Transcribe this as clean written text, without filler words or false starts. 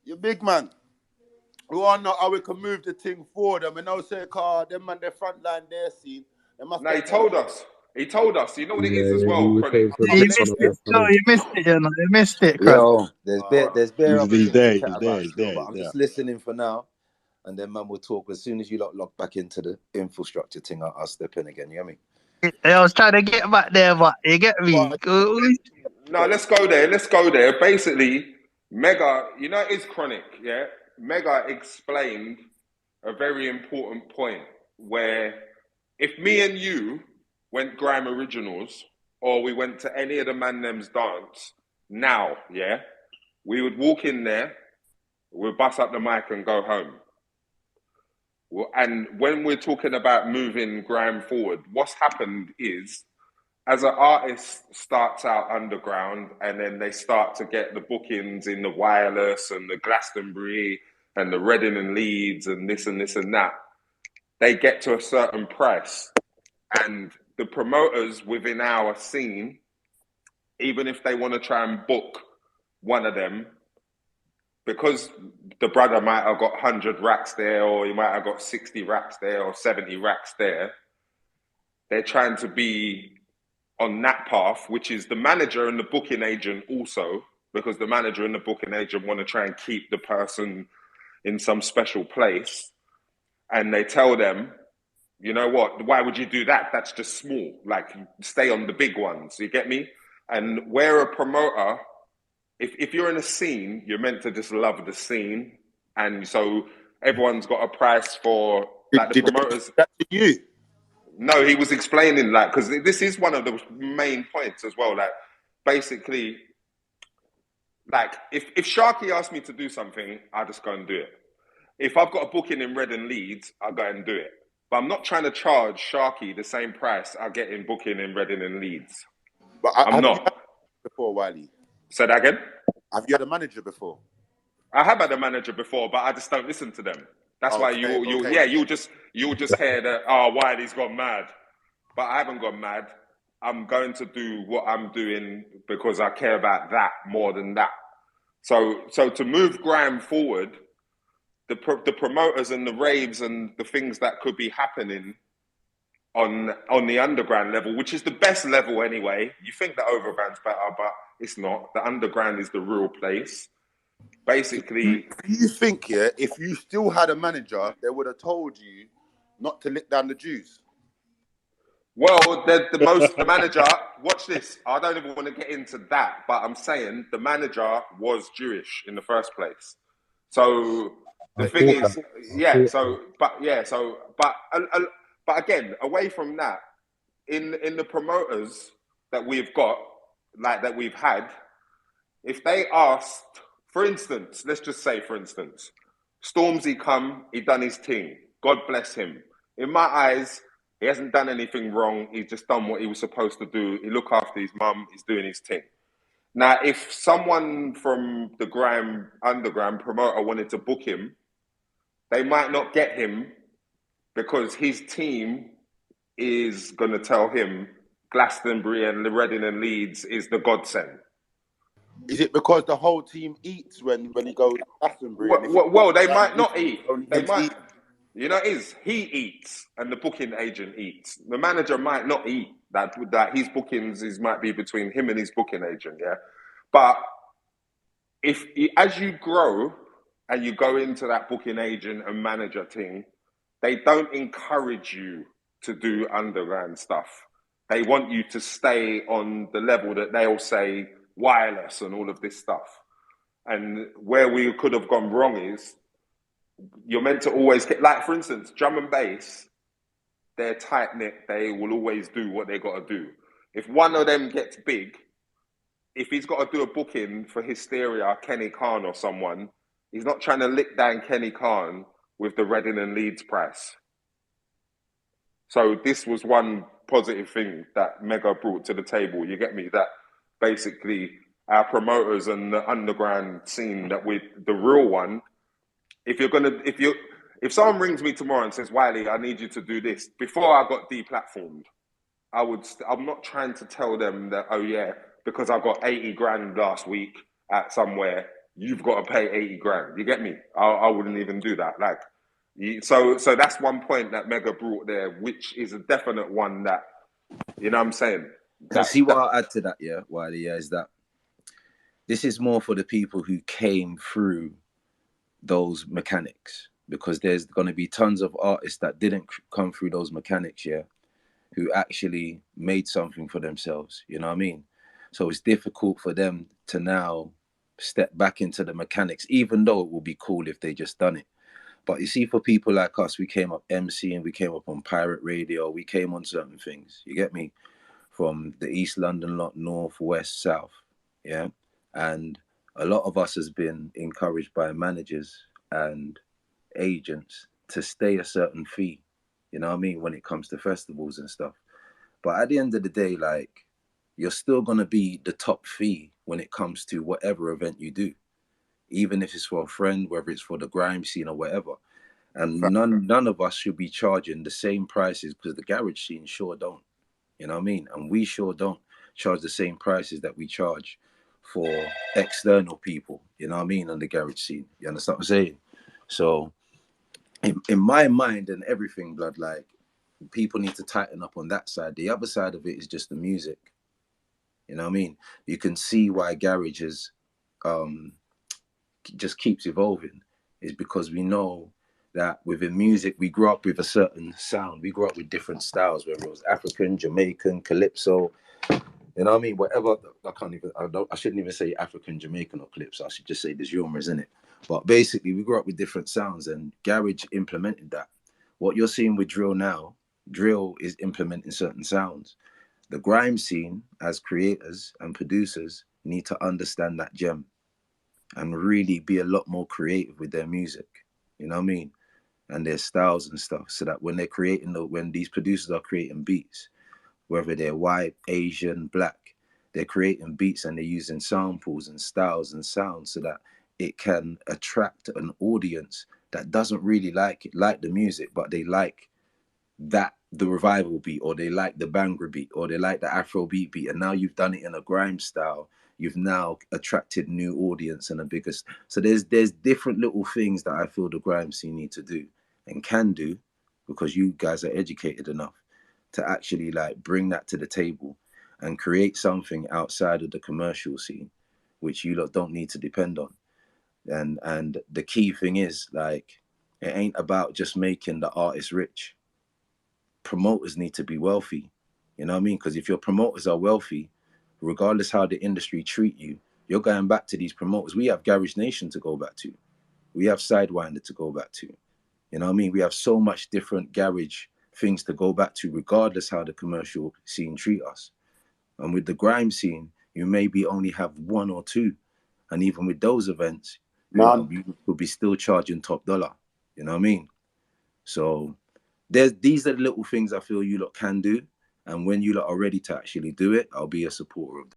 You big man. We all know how we can move the thing forward. And we now say, them man, the front line there scene. No, he told us. He told us. You know what it is as well, You Chronik. missed it, you missed it, Yo, there's bare other he's things there, to chat he's about there, he's still, there, but he's I'm there. just listening for now. And then man will talk as soon as you log back into the infrastructure thing. I'll step in again. You get me? I was trying to get back there, but you get me. No, let's go there. Let's go there. Basically, Mega, you know, it's Chronik, yeah? Mega explained a very important point where if me and you went Grime Originals or we went to any of the Man Them's dance now, yeah, we would walk in there, we'd bust up the mic and go home. Well, and when we're talking about moving Grime forward, what's happened is, as an artist starts out underground and then they start to get the bookings in the Wireless and the Glastonbury and the Reading and Leeds and this and this and that, they get to a certain price. And the promoters within our scene, even if they want to try and book one of them, because the brother might have got 100 racks there, or he might have got 60 racks there, or 70 racks there, they're trying to be on that path, which is the manager and the booking agent also, because the manager and the booking agent want to try and keep the person in some special place. And they tell them, you know what, why would you do that? That's just small. Like, stay on the big ones, you get me? And where a promoter, if you're in a scene, you're meant to just love the scene. And so everyone's got a price for, like, the promoters. That's you. No, he was explaining, like, because this is one of the main points as well. Like, basically, like, if Sharky asked me to do something, I just go and do it. If I've got a booking in Reading Leeds, I go and do it. But I'm not trying to charge Sharky the same price I get in booking in Reading and Leeds. But I'm not. You had before, Wiley? Say that again? Have you had a manager before? I have had a manager before, but I just don't listen to them. That's why you'll just hear that, oh, Wiley's gone mad. But I haven't gone mad. I'm going to do what I'm doing because I care about that more than that. So to move Grime forward, the promoters and the raves and the things that could be happening on the underground level, which is the best level anyway. You think the overground's better, but it's not. The underground is the real place. Basically, do you think, if you still had a manager, they would have told you not to lick down the Jews? Well, the manager, watch this. I don't even want to get into that, but I'm saying the manager was Jewish in the first place. So the thing is, but again, away from that, in the promoters that we've got, like that we've had, if they asked, for instance, let's just say, for instance, Stormzy come, he done his thing. God bless him. In my eyes, he hasn't done anything wrong. He's just done what he was supposed to do. He looked after his mum. He's doing his thing. Now, if someone from the Grime Underground promoter wanted to book him, they might not get him because his team is going to tell him Glastonbury and Reading and Leeds is the godsend. Is it because the whole team eats when he goes to Glastonbury? Well, they might not eat. They might. Eat. You know, he eats and the booking agent eats. The manager might not eat. That his bookings might be between him and his booking agent, yeah. But as you grow and you go into that booking agent and manager thing, they don't encourage you to do underground stuff. They want you to stay on the level that they'll say Wireless and all of this stuff. And where we could have gone wrong is, you're meant to always get, like, for instance, drum and bass, they're tight-knit. They will always do what they got to do. If one of them gets big, if he's got to do a booking for Hysteria, Kenny Khan or someone, he's not trying to lick down Kenny Khan with the Reading and Leeds price. So this was one positive thing that Mega brought to the table. You get me? That basically our promoters and the underground scene, that with the real one, if someone rings me tomorrow and says, Wiley, I need you to do this, before I got deplatformed, I'm not trying to tell them that, oh yeah, because I got 80 grand last week at somewhere, you've got to pay 80 grand. You get me? I wouldn't even do that. Like, so that's one point that Mega brought there, which is a definite one that, you know what I'm saying? See what I'll add to that, yeah, Wiley, yeah, is that this is more for the people who came through those mechanics, because there's going to be tons of artists that didn't come through those mechanics, yeah, who actually made something for themselves, you know what I mean? So it's difficult for them to now step back into the mechanics, even though it will be cool if they just done it. But you see, for people like us, we came up MCing, we came up on pirate radio, we came on certain things, you get me? From the East London lot, north, west, south, yeah? And a lot of us has been encouraged by managers and agents to stay a certain fee, you know what I mean, when it comes to festivals and stuff. But at the end of the day, like, you're still going to be the top fee when it comes to whatever event you do, even if it's for a friend, whether it's for the grime scene or whatever. And none of us should be charging the same prices, because the garage scene sure don't, you know what I mean? And we sure don't charge the same prices that we charge for external people, you know what I mean, on the garage scene. You understand what I'm saying? So in my mind and everything, blood, like, people need to tighten up on that side. The other side of it is just the music. You know what I mean? You can see why garage is just keeps evolving, is because we know that within music, we grew up with a certain sound. We grew up with different styles, whether it was African, Jamaican, Calypso, you know what I mean? Whatever. I shouldn't even say African, Jamaican, or Calypso. I should just say there's genres in it. But basically, we grew up with different sounds, and garage implemented that. What you're seeing with drill now, drill is implementing certain sounds. The grime scene, as creators and producers, need to understand that gem and really be a lot more creative with their music, you know what I mean, and their styles and stuff, so that when they're creating, when these producers are creating beats, whether they're white, Asian, black, they're creating beats and they're using samples and styles and sounds so that it can attract an audience that doesn't really like the music, but they like the revival beat, or they like the Bhangra beat, or they like the Afro beat, and now you've done it in a grime style. You've now attracted new audience and a bigger. So there's different little things that I feel the grime scene need to do and can do, because you guys are educated enough to actually like bring that to the table and create something outside of the commercial scene, which you lot don't need to depend on. And the key thing is, like, it ain't about just making the artist rich. Promoters need to be wealthy, you know what I mean? Because if your promoters are wealthy, regardless how the industry treat you, you're going back to these promoters. We have Garage Nation to go back to. We have Sidewinder to go back to. You know what I mean? We have so much different garage things to go back to, regardless how the commercial scene treat us. And with the grime scene, you maybe only have one or two. And even with those events, you could be still charging top dollar. You know what I mean? So these are the little things I feel you lot can do. And when you lot are ready to actually do it, I'll be a supporter of them.